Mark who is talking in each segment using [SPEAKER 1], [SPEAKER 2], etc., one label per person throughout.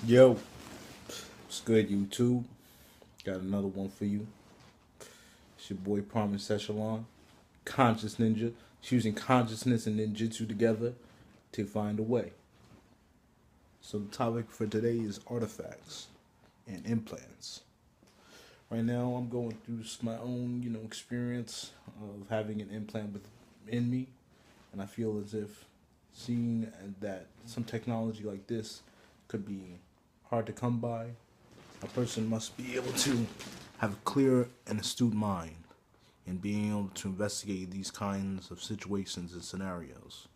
[SPEAKER 1] Yo, what's good, YouTube? Got another one for you. It's your boy Promise Echelon, Conscious Ninja, fusing consciousness and ninjutsu together to find a way. So the topic for today is artifacts and implants. Right now, I'm going through my own, experience of having an implant within me, and I feel as if seeing that some technology like this could be hard to come by, a person must be able to have a clear and astute mind in being able to investigate these kinds of situations and scenarios.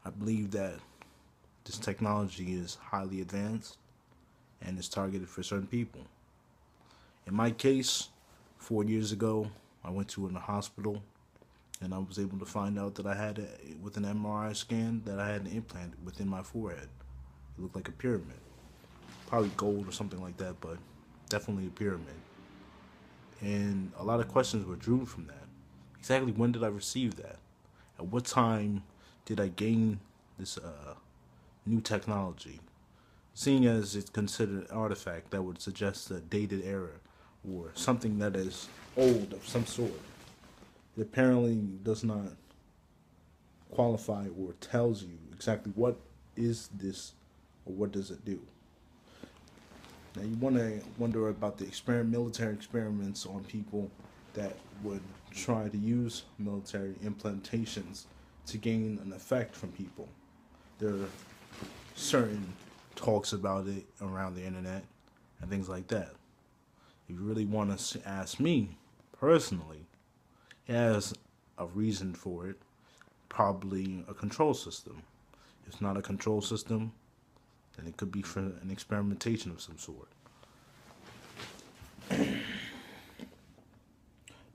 [SPEAKER 1] I believe that this technology is highly advanced and is targeted for certain people. In my case, 4 years ago, I went to a hospital and I was able to find out that with an MRI scan, that I had an implant within my forehead. It looked like a pyramid, probably gold or something like that, but definitely a pyramid. And a lot of questions were drew from that. Exactly when did I receive that? At what time did I gain this new technology? Seeing as it's considered an artifact that would suggest a dated era or something that is old of some sort. It apparently does not qualify or tells you exactly what is this or what does it do. Now you want to wonder about the military experiments on people that would try to use military implantations to gain an effect from people. There are certain talks about it around the internet and things like that. If you really want to ask me personally, it has a reason for it, probably a control system. If it's not a control system, then it could be for an experimentation of some sort.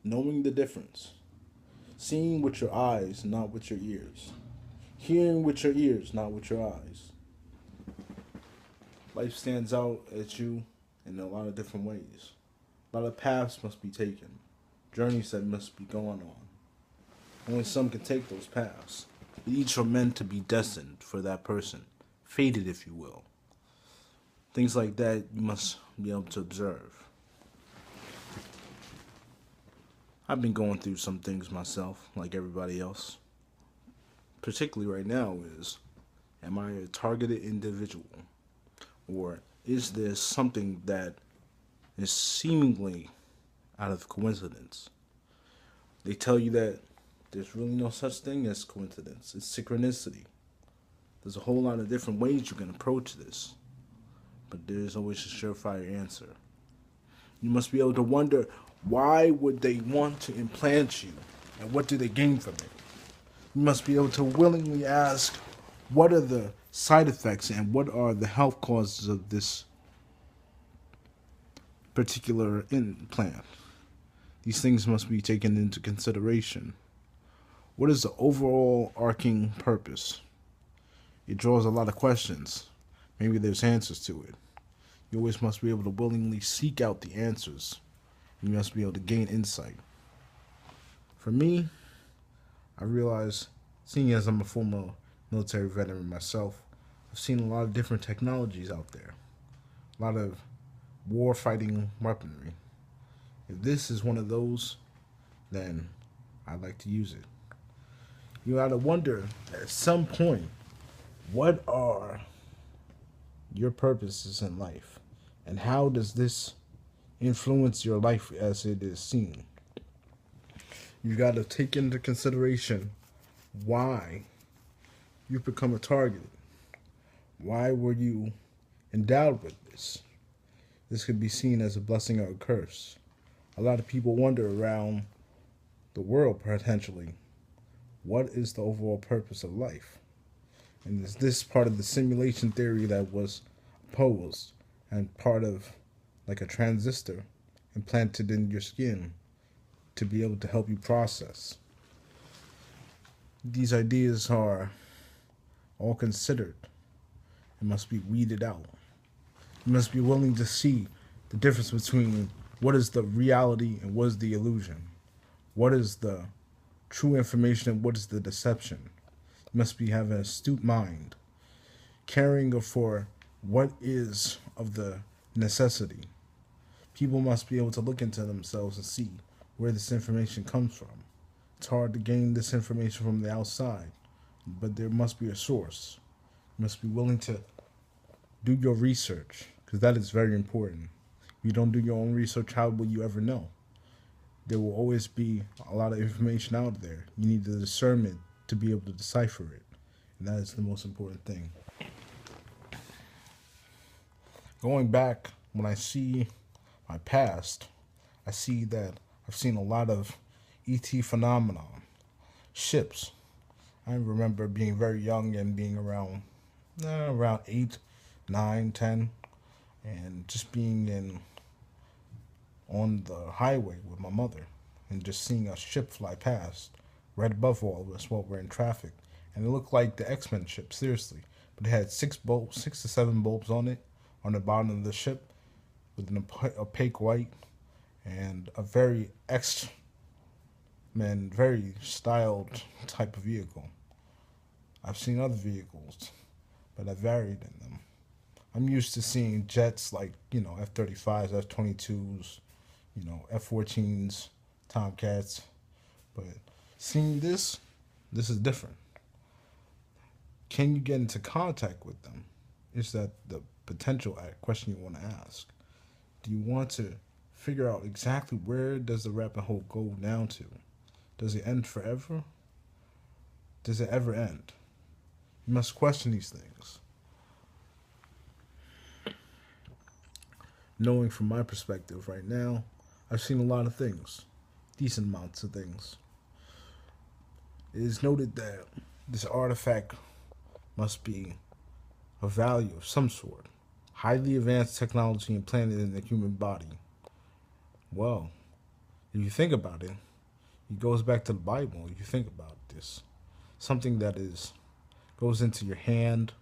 [SPEAKER 1] Knowing the difference. Seeing with your eyes, not with your ears. Hearing with your ears, not with your eyes. Life stands out at you in a lot of different ways. A lot of paths must be taken, journeys that must be going on. Only some can take those paths. Each are meant to be destined for that person, fated, if you will. Things like that you must be able to observe. I've been going through some things myself, like everybody else. Particularly right now is, am I a targeted individual? Or is there something that is seemingly out of coincidence? They tell you that there's really no such thing as coincidence. It's synchronicity. There's a whole lot of different ways you can approach this, but there's always a surefire answer. You must be able to wonder, why would they want to implant you, and what do they gain from it? You must be able to willingly ask, what are the side effects and what are the health causes of this particular implant? These things must be taken into consideration. What is the overall arcing purpose? It draws a lot of questions. Maybe there's answers to it. You always must be able to willingly seek out the answers. You must be able to gain insight. For me, I realize, seeing as I'm a former military veteran myself, I've seen a lot of different technologies out there. A lot of war fighting weaponry. If this is one of those, then I'd like to use it. You gotta wonder at some point, what are your purposes in life? And how does this influence your life as it is seen? You gotta take into consideration why you become a target. Why were you endowed with this? This could be seen as a blessing or a curse. A lot of people wonder around the world potentially, what is the overall purpose of life? And is this part of the simulation theory that was posed and part of like a transistor implanted in your skin to be able to help you process? These ideas are all considered. It must be weeded out. You must be willing to see the difference between what is the reality and what is the illusion. What is the true information and what is the deception. You must be having an astute mind, caring for what is of the necessity. People must be able to look into themselves and see where this information comes from. It's hard to gain this information from the outside, but there must be a source. You must be willing to do your research, because that is very important. If you don't do your own research, how will you ever know? There will always be a lot of information out there. You need the discernment to be able to decipher it. And that is the most important thing. Going back, when I see my past, I see that I've seen a lot of ET phenomenon, ships. I remember being very young and being around 8, 9, 10, and just being on the highway with my mother and just seeing a ship fly past right above all of us while we're in traffic. And it looked like the X-Men ship, seriously. But it had 6 to 7 bulbs on it, on the bottom of the ship, with an opaque white and a very X-Men, very styled type of vehicle. I've seen other vehicles, but I varied in them. I'm used to seeing jets like, F-35s, F-22s, F-14s, Tomcats. But seeing this is different. Can you get into contact with them? Is that the potential question you want to ask? Do you want to figure out exactly where does the rabbit hole go down to? Does it end forever? Does it ever end? You must question these things. Knowing from my perspective right now, I've seen a lot of things, decent amounts of things. It is noted that this artifact must be of value of some sort, highly advanced technology implanted in the human body. Well, if you think about it, it goes back to the Bible. If you think about this, something that goes into your hand,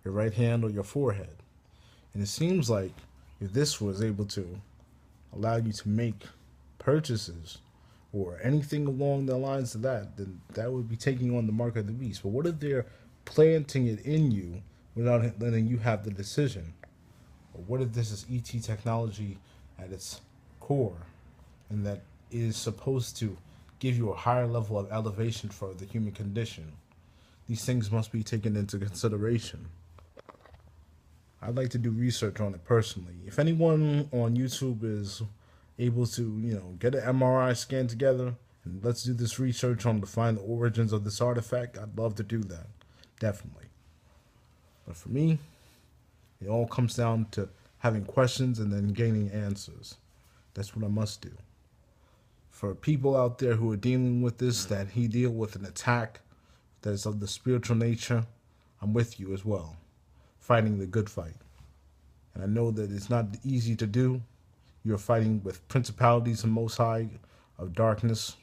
[SPEAKER 1] your right hand, or your forehead. And it seems like if this was able to allow you to make purchases or anything along the lines of that, then that would be taking on the mark of the beast. But what if they're planting it in you without letting you have the decision? Or what if this is ET technology at its core, and that is supposed to give you a higher level of elevation for the human condition? These things must be taken into consideration. I'd like to do research on it personally. If anyone on YouTube is able to, get an MRI scan together and let's do this research on to find the origins of this artifact, I'd love to do that. Definitely. But for me, it all comes down to having questions and then gaining answers. That's what I must do. For people out there who are dealing with this, that he deal with an attack that is of the spiritual nature, I'm with you as well, fighting the good fight. And I know that it's not easy to do. You're fighting with principalities and most high of darkness,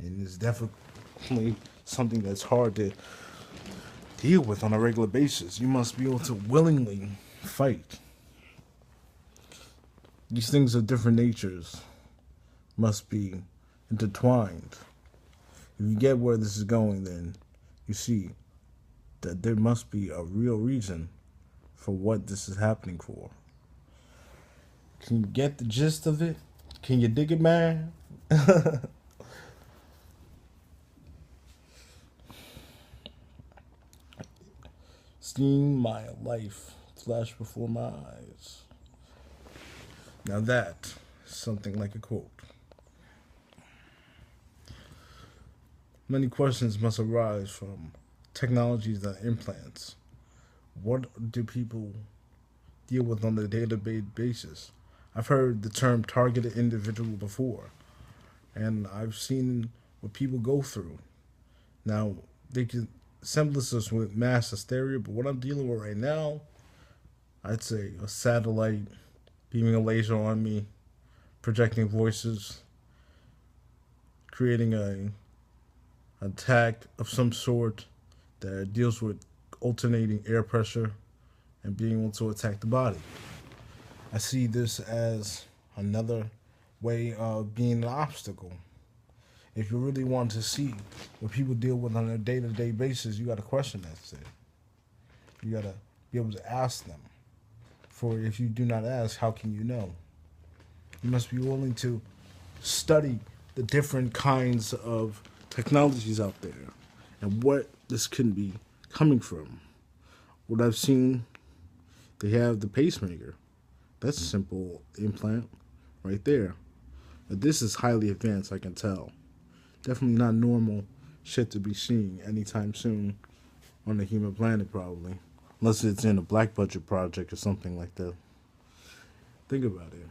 [SPEAKER 1] and it's definitely something that's hard to deal with on a regular basis. You must be able to willingly fight. These things of different natures must be intertwined. If you get where this is going, then you see that there must be a real reason for what this is happening for. Can you get the gist of it? Can you dig it, man? Seeing my life flash before my eyes. Now that is something like a quote. Many questions must arise from technologies and implants. What do people deal with on a day-to-day basis? I've heard the term targeted individual before, and I've seen what people go through. Now, they can assemble this with mass hysteria, but what I'm dealing with right now, I'd say a satellite beaming a laser on me, projecting voices, creating a attack of some sort that deals with alternating air pressure and being able to attack the body. I see this as another way of being an obstacle. If you really want to see what people deal with on a day-to-day basis, you got to question that shit. You got to be able to ask them. For if you do not ask, how can you know? You must be willing to study the different kinds of technologies out there and what this can be coming from. What I've seen, they have the pacemaker. That's a simple implant right there. But this is highly advanced, I can tell. Definitely not normal shit to be seeing anytime soon on the human planet, probably. Unless it's in a black budget project or something like that. Think about it.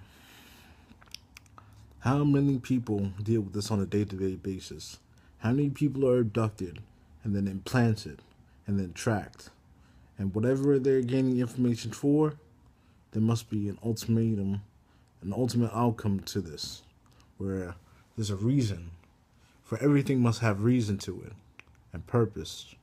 [SPEAKER 1] How many people deal with this on a day-to-day basis? How many people are abducted and then implanted and then tracked? And whatever they're gaining information for, there must be an ultimatum, an ultimate outcome to this, where there's a reason. For everything must have reason to it and purpose.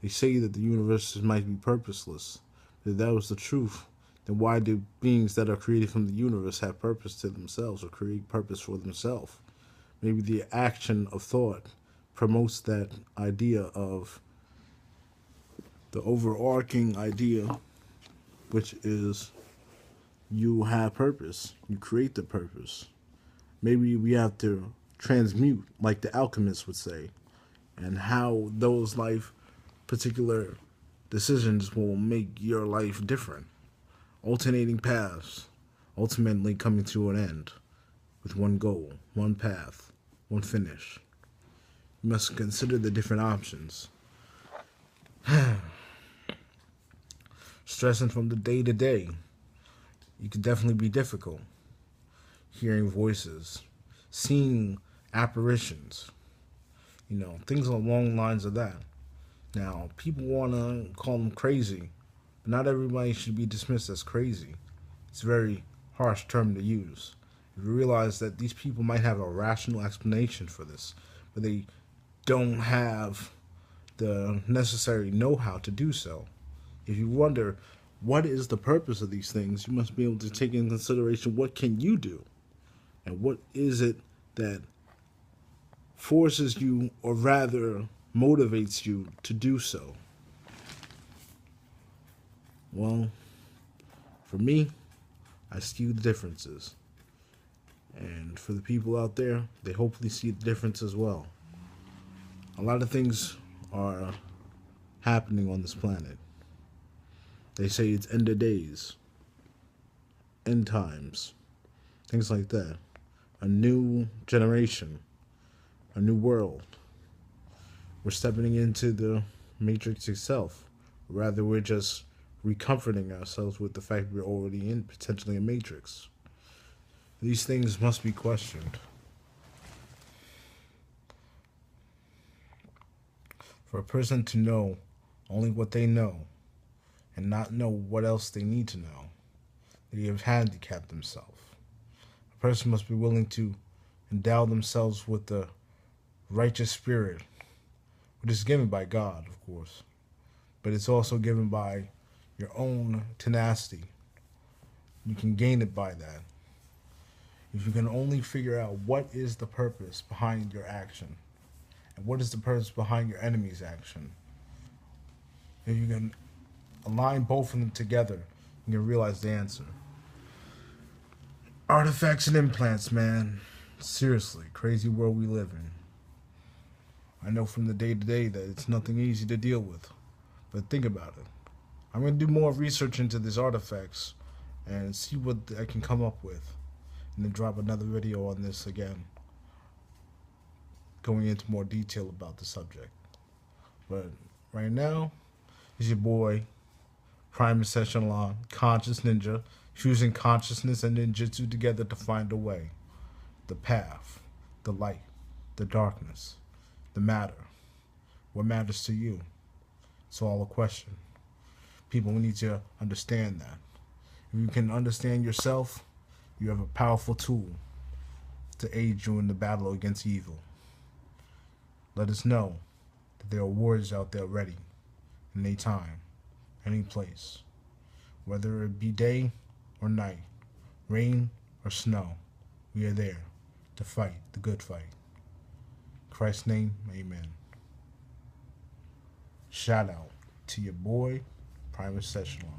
[SPEAKER 1] They say that the universe might be purposeless. If that was the truth, then why do beings that are created from the universe have purpose to themselves or create purpose for themselves? Maybe the action of thought promotes that idea of the overarching idea, which is you have purpose. You create the purpose. Maybe we have to transmute, like the alchemists would say, and how those particular decisions will make your life different. Alternating paths, ultimately coming to an end with one goal, one path, one finish. You must consider the different options. Stressing from the day to day, you can definitely be difficult. Hearing voices, seeing apparitions, things along the lines of that. Now, people want to call them crazy, but not everybody should be dismissed as crazy. It's a very harsh term to use. If you realize that these people might have a rational explanation for this, but they don't have the necessary know-how to do so. If you wonder, what is the purpose of these things, you must be able to take into consideration what can you do, and what is it that forces you, or rather motivates you to do so. Well, for me, I see the differences. And for the people out there, they hopefully see the difference as well. A lot of things are happening on this planet. They say it's end of days, end times, things like that. A new generation, a new world. We're stepping into the matrix itself. Rather, we're just recomforting ourselves with the fact we're already in potentially a matrix. These things must be questioned. For a person to know only what they know and not know what else they need to know, they have handicapped themselves. A person must be willing to endow themselves with the righteous spirit, which is given by God, of course, but it's also given by your own tenacity. You can gain it by that. If you can only figure out what is the purpose behind your action, and what is the purpose behind your enemy's action, if you can align both of them together, you can realize the answer. Artifacts and implants, man. Seriously, crazy world we live in. I know from the day-to-day that it's nothing easy to deal with, but think about it. I'm going to do more research into these artifacts and see what I can come up with, and then drop another video on this again, going into more detail about the subject. But right now, it's your boy, Primus Echelon, Conscious Ninja, fusing consciousness and ninjutsu together to find a way. The path, the light, the darkness, the matter. What matters to you? It's all a question. People need to understand that. If you can understand yourself, you have a powerful tool to aid you in the battle against evil. Let us know that there are warriors out there ready, in any time, any place. Whether it be day or night, rain or snow, we are there to fight the good fight. In Christ's name, amen. Shout out to your boy, Primus Echelon.